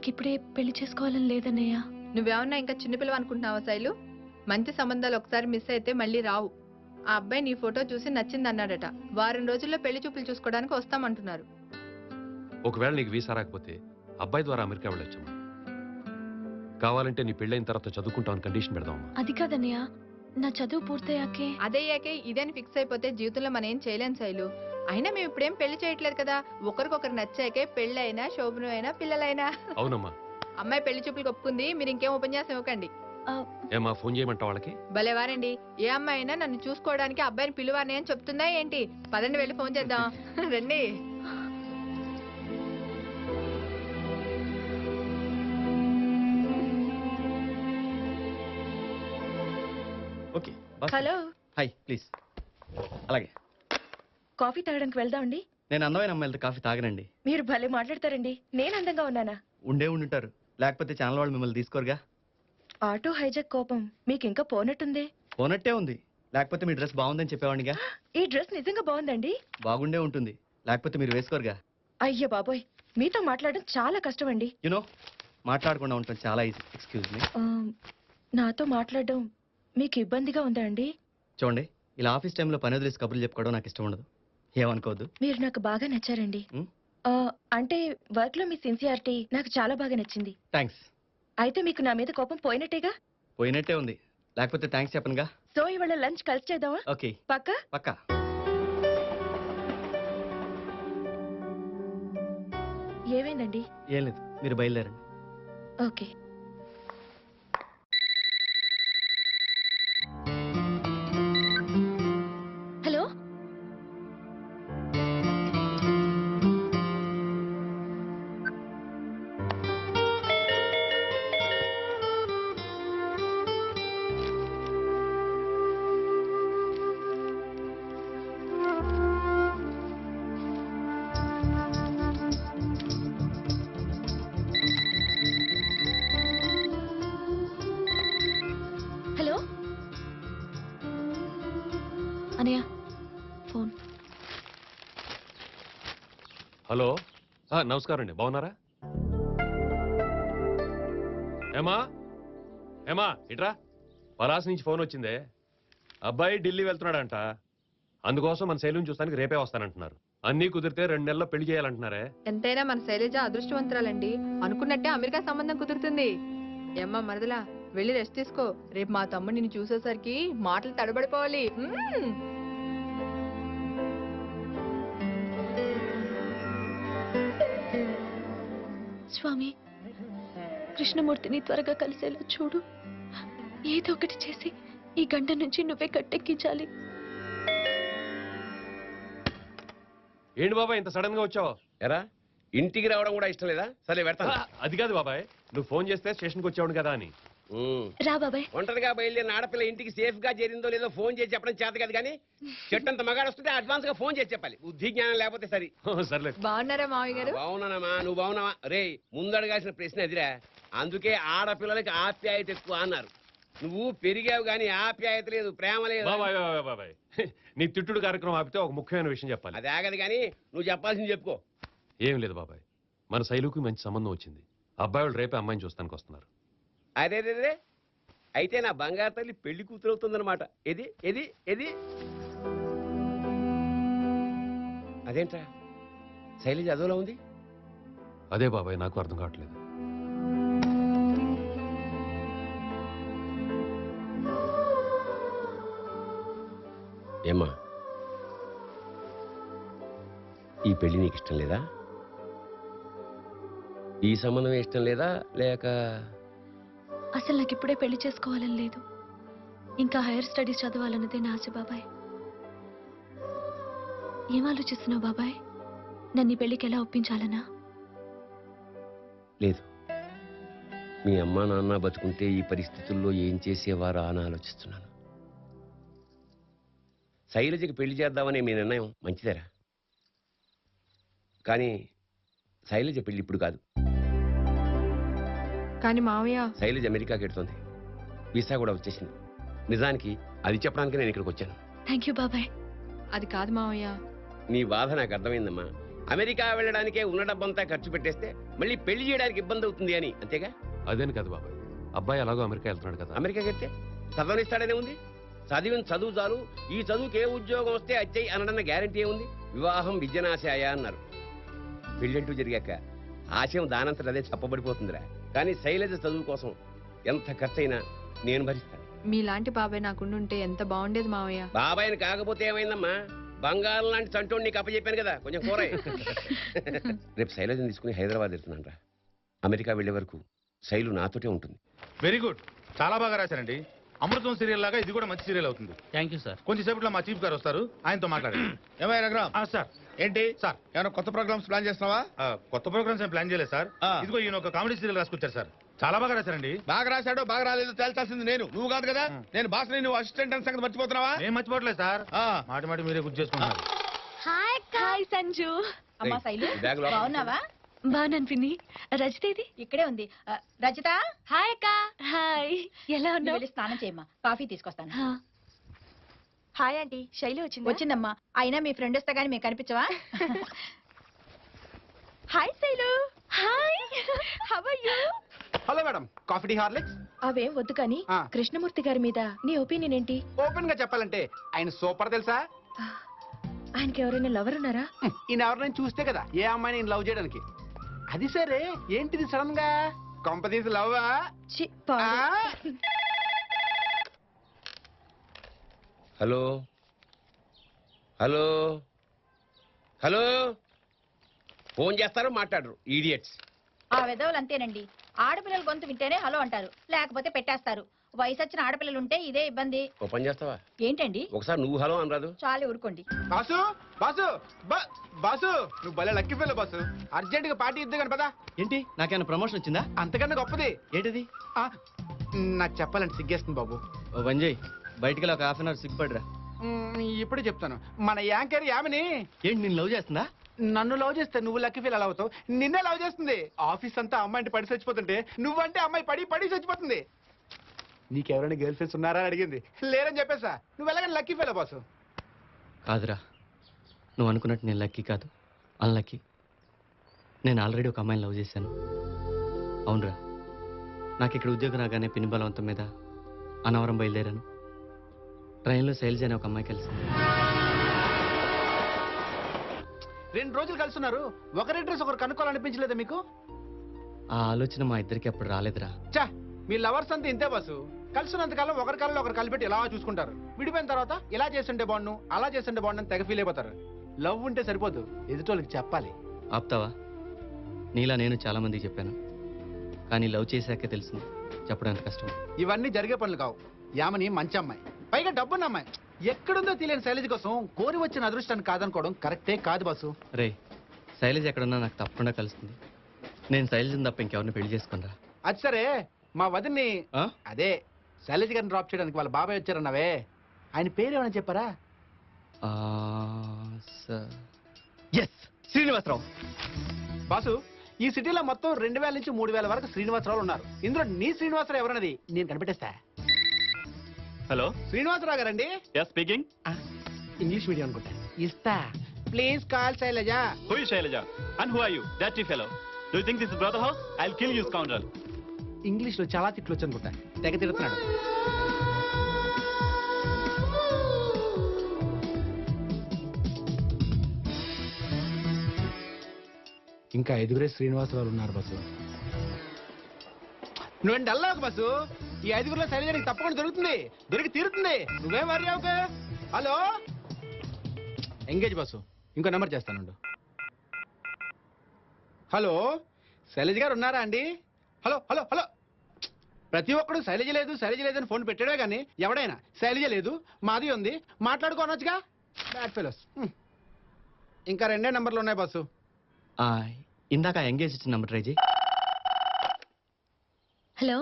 నాకిప్పుడే పెళ్లి చేసుకోవాలని లేదన్నయ్య. నువ్వేమన్నా ఇంకా చిన్నపిల్లవ అనుకుంటున్నావా శైలు? మంచి సంబంధాలు ఒకసారి మిస్ అయితే మళ్ళీ రావు. ఆ అబ్బాయి నీ ఫోటో చూసి నచ్చింది అన్నాడట. వారం రోజుల్లో పెళ్లి చూపులు చూసుకోవడానికి వస్తామంటున్నారు. ఒకవేళ నీకు వీసా రాకపోతే అబ్బాయి ద్వారా అమెరికా వెళ్ళొచ్చమ్మా. కావాలంటే నీ పెళ్ళైన తర్వాత చదువుకుంటామని కండిషన్ పెడదామమ్మా. అది కాదన్నయ్య, నా చదువు పూర్తయ్యాకే. అదయ్యాకే ఇదని ఫిక్స్ అయిపోతే జీవితంలో మనం ఏం చేయలేం శైలు. అయినా మేము ఇప్పుడేం పెళ్లి చేయట్లేదు కదా. ఒకరికొకరు నచ్చాకే పెళ్లి అయినా శోభనం అయినా పిల్లలైనా. అవునమ్మా. అమ్మాయి పెళ్లి చూపులకు ఒప్పుకుంది. మీరు ఇంకేం ఉపన్యాసం ఇవ్వకండి. ఏమా ఫోన్ చేయమంటావు వాళ్ళకి? భలేవారండి. ఏ అమ్మాయి అయినా నన్ను చూసుకోవడానికి అబ్బాయిని పిలువాని అని చెప్తుందా ఏంటి? పదండి వెళ్ళి ఫోన్ చేద్దాం. రండి. ఓకే. హలో. Hi please. అలాగే. కాఫీ తాగడానికి వెళ్దామండి. నేను అందమైన అమ్మాయిలతో కాఫీ తాగనండి. మీరు భలే మాట్లాడతారండి. నేను అందంగా ఉన్నానా? ఉండుంటారు, లేకపోతే ఛానల్ వాళ్ళు మిమ్మల్ని తీసుకోరుగా. ఆటో హైజాక్ కోపం మీకు ఇంకా పోనట్టుంది. పోనట్టే ఉంది, లేకపోతే మీ డ్రెస్ బాగుందని చెప్పేవాడిగా. ఈ డ్రెస్ నిజంగా బాగుందండి. బాగుండే ఉంటుంది, లేకపోతే మీరు వేసుకోరుగా. అయ్యో బాబోయ్, మీతో మాట్లాడడం చాలా కష్టం అండి. యునో, మాట్లాడకుండా ఉంటాం చాలా ఈజీ. Excuse me. నాతో మాట్లాడడం మీకు ఇబ్బందిగా ఉందా అండి? చూడండి, ఇలా ఆఫీస్ టైంలో పని వదిలేసి కబుర్లు చెప్పుకోవడం నాకు ఇష్టం ఉండదు. ఏమనుకోవద్దు. మీరు నాకు బాగా నచ్చారండి. అంటే వర్క్ లో మీ సిన్సియారిటీ నాకు చాలా బాగా నచ్చింది. థ్యాంక్స్. అయితే మీకు నా మీద కోపం పోయినట్టేగా? పోయినట్టే ఉంది, లేకపోతే థ్యాంక్స్ చెప్పనుగా. సో ఇవాళ లంచ్ కలిసి చేద్దామా? ఓకే. పక్కా? పక్కా. ఏమైందండి? ఏం లేదు, మీరు బయలుదేరండి. ఓకే. హలో. హలో అనయ్య, ఫోన్. హలో. నమస్కారం అండి, బాగున్నారా? ఏమా ఇట్రా. పలాస్ నుంచి ఫోన్ వచ్చిందే. అబ్బాయి ఢిల్లీ వెళ్తున్నాడంట. అందుకోసం మన శైలిని చూస్తానికి రేపే వస్తానంటున్నారు. అన్నీ కుదిరితే 2 నెలల్లో పెళ్లి చేయాలంటున్నారే. ఎంతైనా మన శైలజ అదృష్టవంతురాలండి. అనుకున్నట్టే అమెరికా సంబంధం కుదురుతుంది. ఏమ్మా మరదలా, వెళ్ళి రెస్ట్ తీసుకో. రేపు మా తమ్ముడు నిన్ను చూసేసరికి మాటలు తడబడిపోవాలి. స్వామి, కృష్ణమూర్తిని త్వరగా కలిసేలా చూడు. ఏదో ఒకటి చేసి ఈ గంట నుంచి నువ్వే కట్టెక్కించాలి. ఏంటి బాబాయ్ ఇంత సడన్ గా వచ్చావు? ఎరా, ఇంటికి రావడం కూడా ఇష్టం లేదా? సరే పెడతాను. అది కాదు బాబాయ్, నువ్వు ఫోన్ చేస్తే స్టేషన్కి వచ్చావు కదా అని. రా బాబాయ్. ఒంటరిగా బయలుదేరిన ఆడపిల్ల ఇంటికి సేఫ్ గా చేరిందో లేదో ఫోన్ చేసి చెప్పడం చేత కాదు, కానీ చెట్టంత మగాడు వస్తుంటే అడ్వాన్స్ గా ఫోన్ చేసి చెప్పాలి. బుద్ధి జ్ఞానం లేకపోతే సరి. సర్లే. బాగున్నారా మావయ్య గారు? బాగున్నానమ్మా, నువ్వు బాగున్నావా? రే, ముందడగాల్సిన ప్రశ్న ఎదిరా. అందుకే ఆడపిల్లలకి ఆప్యాయత ఎక్కువ అన్నారు. నువ్వు పెరిగావు గానీ ఆప్యాయత లేదు, ప్రేమ లేదు. బాబాయ్ నీ తిట్టుడు కార్యక్రమం ఆపితే ఒక ముఖ్యమైన విషయం చెప్పాలి. అది ఆగదు కానీ నువ్వు చెప్పాల్సింది చెప్పుకో. ఏం లేదు బాబాయ్, మన శైలుకి మంచి సంబంధం వచ్చింది. అబ్బాయి వాళ్ళు రేపే అమ్మాయిని చూస్తానికి వస్తున్నారు. అదే అయితే నా బంగారు తల్లి పెళ్లి కూతురు అవుతుందన్నమాట. ఏది ఏది ఏది అదేంట్రా, శైలజ అదోలా ఉంది. అదే బాబాయ్ నాకు అర్థం కావట్లేదు. ఏమ్మా, ఈ పెళ్లి నీకు ఇష్టం లేదా? ఈ సంబంధం ఇష్టం లేదా, లేక అసలు నాకు ఇప్పుడే పెళ్లి చేసుకోవాలని లేదు. ఇంకా హైయర్ స్టడీస్ చదవాలన్నదే నా ఆశ బాబాయ్. ఏం ఆలోచిస్తున్నావు బాబాయ్? నన్ను ఈ పెళ్లికి ఎలా ఒప్పించాలనా? లేదు, మీ అమ్మా నాన్న బతుకుంటే ఈ పరిస్థితుల్లో ఏం చేసేవారా అని ఆలోచిస్తున్నాను. శైలజకి పెళ్లి చేద్దామనే మీ నిర్ణయం మంచిదేరా, కానీ శైలజ పెళ్లి ఇప్పుడు కాదు. కానీ మావయ్య, శైలజ అమెరికాకి వెళ్తుంది, వీసా కూడా వచ్చేసింది. నిజానికి అది చెప్పడానికి నేను ఇక్కడికి వచ్చాను. థ్యాంక్ యూ బాబాయ్. అది కాదు మావయ్య. నీ బాధ నాకు అర్థమైందమ్మా. అమెరికా వెళ్ళడానికే ఉన్న డబ్బంతా ఖర్చు పెట్టేస్తే మళ్ళీ పెళ్లి చేయడానికి ఇబ్బంది అవుతుంది అని, అంతేగా? అదేని కదా బాబాయ్, అబ్బాయి ఎలాగో అమెరికా వెళ్తున్నాడు కదా. అమెరికా కడితే చదవనిస్తాడనే ఉంది. చదివిన చదువు చాలు, ఈ చదువుకి ఏ ఉద్యోగం వస్తే అచ్చయి అనడన్న గ్యారంటీ ఏముంది? వివాహం విద్యనాశాయ అన్నారు. పెళ్ళంటూ జరిగాక ఆశయం దానంతట అదే చెప్పబడిపోతుందిరా. కానీ శైలజ చదువు కోసం ఎంత ఖర్చైనా నేను భరిస్తాను. మీలాంటి బాబాయ్ నాకుండుంటే ఎంత బాగుండేది మావయ్య. బాబాయిని కాకపోతే ఏమైందమ్మా, బంగారం లాంటి చంటోడు నీకు అప్పచెప్పాను కదా, కొంచెం కూర. రేపు శైలజని తీసుకుని హైదరాబాద్ వెళ్తున్నాను రా. అమెరికా వెళ్లే వరకు శైలు నాతోటే ఉంటుంది. వెరీ గుడ్, చాలా బాగా రాశారండి. అమృతం సీరియల్ లాగా ఇది కూడా మంచి సీరియల్ అవుతుంది. Thank you sir. కొంచెం సేపట్లో మా చీఫ్ గారు వస్తారు, ఆయనతో మాట్లాడండి. ఏమయ్య రఘురామ్? సార్. ఏంటి సార్, ఏమైనా కొత్త ప్రోగ్రామ్స్ ప్లాన్ చేస్తున్నావా? కొత్త ప్రోగ్రామ్స్ ఏం ప్లాన్ చేయలేదు సార్. ఇదిగో ఈయన ఒక కామెడీ సీరియల్ రాసుకొచ్చారు సార్, చాలా బాగా రాశారండి. బాగా రాశాడో బాగా రాలేదో తేల్చాల్సింది నేను, నువ్వు కాదు కదా. నేను బాస్, నువ్వు అసిస్టెంట్ అని సంగతి మర్చిపోతున్నావా? నేను మర్చిపోవట్లేదు సార్, మాటి మాటి మీరే గుర్తు చేసుకుంటున్నారు. హాయ్ సంజు. అమ్మా శైలు, ఈ బ్యాగ్ లోపల బాగున్నావా? బాగున్నాను పిన్ని. రజితేది? ఇక్కడే ఉంది. రజిత, హాయ్ అక్క. హాయ్, ఎలా నువ్వు ఉన్నావు? వెళ్ళి స్నానం చేయమ్మా, కాఫీ తీసుకొస్తాను. హాయ్ ఆంటీ, శైలి వచ్చింది. వచ్చిందమ్మా. అయినా మీ ఫ్రెండ్ వస్తే గానీ మీకు కనిపించవా? Hi Shailu. Hi, how are you? Hello madam, coffee tea Horlicks? అవేం వద్దు కానీ కృష్ణమూర్తి గారి మీద నీ ఒపీనియన్ ఏంటి? ఓపెన్ గా చెప్పాలంటే ఆయన సూపర్ తెలుసా. ఆయనకి ఎవరైనా లవర్ ఉన్నారా? ఈయన ఎవరినైనా చూస్తే కదా ఏ అమ్మాయిని ఈయన లవ్ చేయడానికి. అది సరే, ఏంటిది సడన్ గా కొంపతీసి లవ్వా? ఛీ, పాడు. హలో హలో హలో, ఫోన్ చేస్తారు మాట్లాడరు, ఈడియట్స్. ఆ విధవులు అంతేనండి. ఆడపిల్లల గొంతు వింటేనే హలో అంటారు, లేకపోతే పెట్టేస్తారు. వయసు వచ్చిన ఆడపిల్లలు ఉంటే ఇదే ఇబ్బంది. ఓ పని చేస్తావా? ఏంటండి? ఒకసారి నువ్వు హలో అనరాదు? చాలు ఊరుకోండి. బాసు బాసు బాసు, నువ్వు భలే లక్కీ ఫెలో బాసు. అర్జెంట్ గా పార్టీ ఇద్దు కానీ పదా. ఏంటి, నాకేమైనా ప్రమోషన్ వచ్చిందా? అంతకన్నా గొప్పది. ఏంటిది? నాకు చెప్పాలంటే సిగ్గేస్తుంది బాబు. ఓ పని చేయి, బయటికి వెళ్ళి ఒక హాఫ్ అన్ అవర్ సిగ్గుపడరా. ఇప్పుడే చెప్తాను. మన యాంకర్ యామిని ఏంటి, నేను లవ్ చేస్తుందా? నన్ను లవ్ చేస్తే నువ్వు లక్కీ ఫీల్ ఎలా అవుతావు? నిన్నే లవ్ చేస్తుంది. ఆఫీస్ అంతా అమ్మాయిని పడి చచ్చిపోతుంటే నువ్వంటే అమ్మాయి పడి పడి చచ్చిపోతుంది. నీకెవరైనా గర్ల్ ఫ్రెండ్స్ ఉన్నారా అని అడిగింది. లేరని చెప్పేసా. నువ్వు ఎలాగని లక్కీ ఫీల్ బాసు. కాదురా, నువ్వు అనుకున్నట్టు నేను లక్కీ కాదు, అన్లక్కీ. నేను ఆల్రెడీ ఒక అమ్మాయిని లవ్ చేశాను. అవునరా, నాకు ఇక్కడ ఉద్యోగం రాగానే పిన్ని బలవంతం మీద అన్నవరం బయలుదేరాను. ట్రైన్లో శైలజ అనే ఒక అమ్మాయి కలిసింది. 2 రోజులు కలుస్తున్నారు, ఒకరి డ్రెస్ ఒకరు కనుక్కోవాలనిపించలేదా మీకు? ఆ ఆలోచన మా ఇద్దరికి అప్పుడు రాలేదురా. చా, మీ లవర్స్ అంతా ఇంతే బాసు. కలిసినంతకాలం ఒకరి కాలంలో ఒకరు కలిపెట్టి ఇలా చూసుకుంటారు. విడిపోయిన తర్వాత ఇలా చేస్తుంటే బాగుండు, అలా చేస్తుంటే బాగుండు అని తెగ ఫీల్ అయిపోతారు. లవ్ ఉంటే సరిపోదు, ఎదుటోళ్ళకి చెప్పాలి. ఆపుతావా? నీలా నేను చాలా మందికి చెప్పాను, కానీ లవ్ చేశాకే తెలిసింది చెప్పడం ఎంత కష్టం. ఇవన్నీ జరిగే పనులు కావు. యామని మంచి అమ్మాయి, పైగా డబ్బున్న అమ్మాయి. ఎక్కడుందో తెలియని శైలజ కోసం కోరి వచ్చిన అదృష్టాన్ని కాదనుకోవడం కరెక్టే కాదు బాసు. రే, శైలజ ఎక్కడున్నా నాకు తప్పకుండా కలుస్తుంది. నేను శైలజని తప్ప ఇంకెవరిని పెళ్లి చేసుకునిరా. అది సరే, మా వదిన్ని అదే శైలజ గారిని డ్రాప్ చేయడానికి వాళ్ళ బాబాయ్ వచ్చారన్నావే, ఆయన పేరు ఏమైనా చెప్పారా? ఎస్, శ్రీనివాసరావు. బాసు, ఈ సిటీలో మొత్తం 2000 నుంచి 3000 వరకు శ్రీనివాసరావు ఉన్నారు. ఇందులో నీ శ్రీనివాసరావు ఎవరన్నది నేను కనిపెట్టేస్తా. హలో, శ్రీనివాసరావు గారండి? yes speaking. ఇంగ్లీష్ మీడియం అనుకుంటా. ఇస్తా. Please call Shailaja. Who is Shailaja? And who are you? Dirty fellow. Do you think this is brother house? I'll kill you, scoundrel. English లో చాలా తిట్లు వచ్చు అనుకుంటా, తెగ తిడుతున్నాడు. ఇంకా 5 శ్రీనివాసరావు ఉన్నారు బస్సు. నువ్వేం డల్లాకు బస్సు. ఈ 5 శైలజ నీకు తప్పకుండా దొరుకుతుంది, దొరికి తీరుతుంది. నువ్వేం వర్రీ అవ్వకు. Hello, engage bus. ఇంకో నెంబర్ చేస్తానుండు. హలో, శైలజ గారు ఉన్నారా అండి? Hello hello hello. ప్రతి ఒక్కడు శైలజ లేదు శైలజ లేదని ఫోన్ పెట్టాడే కానీ ఎవడైనా శైలజ లేదు మాది ఉంది మాట్లాడుకోనొచ్చుగా. Bad fellows. ఇంకా 2 నెంబర్లు ఉన్నాయి బస్సు. ఇందాక ఎంగేజ్ ఇచ్చిన నెంబర్ ట్రై చేయి. హలో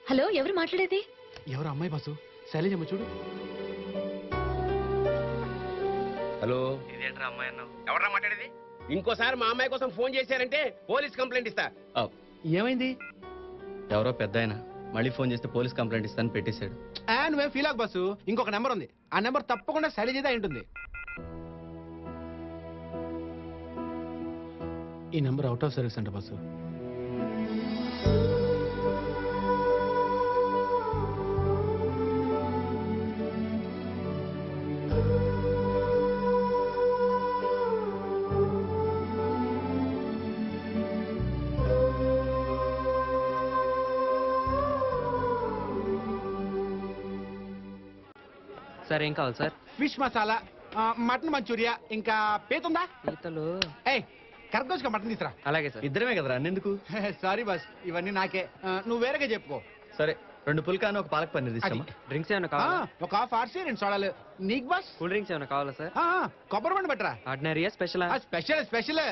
హలో, ఎవరు మాట్లాడేది? ఎవరు అమ్మాయి బస్సు, శైలజమ్మ చూడు. హలో, ఇదేంట్రా అమ్మాయి అన్నావు? ఎవరా మాట్లాడేది? ఇంకోసారి మా అమ్మాయి కోసం ఫోన్ చేశారంటే పోలీస్ కంప్లైంట్ ఇస్తా. ఏమైంది? ఎవరో పెద్ద ఆయన మళ్ళీ ఫోన్ చేస్తే పోలీస్ కంప్లైంట్ ఇస్తాను పెట్టేశాడు. నువ్వేం ఫీల్ అవ్వకు బస్సు, ఇంకొక నెంబర్ ఉంది. ఆ నెంబర్ తప్పకుండా శైలజదే అయి ఉంటుంది. ఈ నెంబర్ అవుట్ ఆఫ్ సర్వీస్ అంట బాసు. సార్ ఏం కావాలి sir? Fish masala, mutton manchuria, ఇంకా పీతుందా? పీతలు ఏయ్ కరెక్ట్ మటన్ తీసురా. అలాగే సార్. ఇద్దరమే కదరా అన్నెందుకు? సారీ బాస్, ఇవన్నీ నాకే. నువ్వు వేరేగా చెప్పుకో. సరే 2 పుల్కాను ఒక పాలక్ పన్నీర్ తీసుకురా. డ్రింక్స్ ఏమైనా కావాలా? ఒక హాఫ్ ఆర్సీ 2 సోడాలు. నీకు బాస్? కూల్ డ్రింక్స్ ఏమైనా కావాలా సార్? కొబ్బరి బండి బట్టరా. ఆర్డినరీయా స్పెషల్? Special special.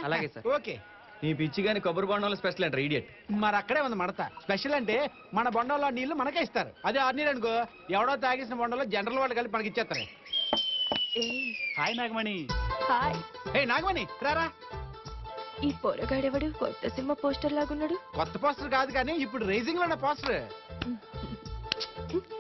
అలాగే సార్. ఓకే. నీ పిచ్చి గాని కొబ్బరి బొండంలో స్పెషల్ అంటారు ఇడియట్. మరి అక్కడే ఉంది మడత. స్పెషల్ అంటే మన బొండంలో నీళ్లు మనకే ఇస్తారు. అదే ఆర్డినరీ అనుకో ఎవడో తాగేసిన బొండంలో జనరల్ వాళ్ళు కలిపి మనకి ఇచ్చేస్తారు. హాయ్ నాగమణి. హాయ్. హే నాగమణి రారా. ఈ పొరగాడెవడు కొత్త సినిమా పోస్టర్ లాగున్నాడు? కొత్త పోస్టర్ కాదు కానీ ఇప్పుడు రైజింగ్ లో ఉన్న పోస్టర్.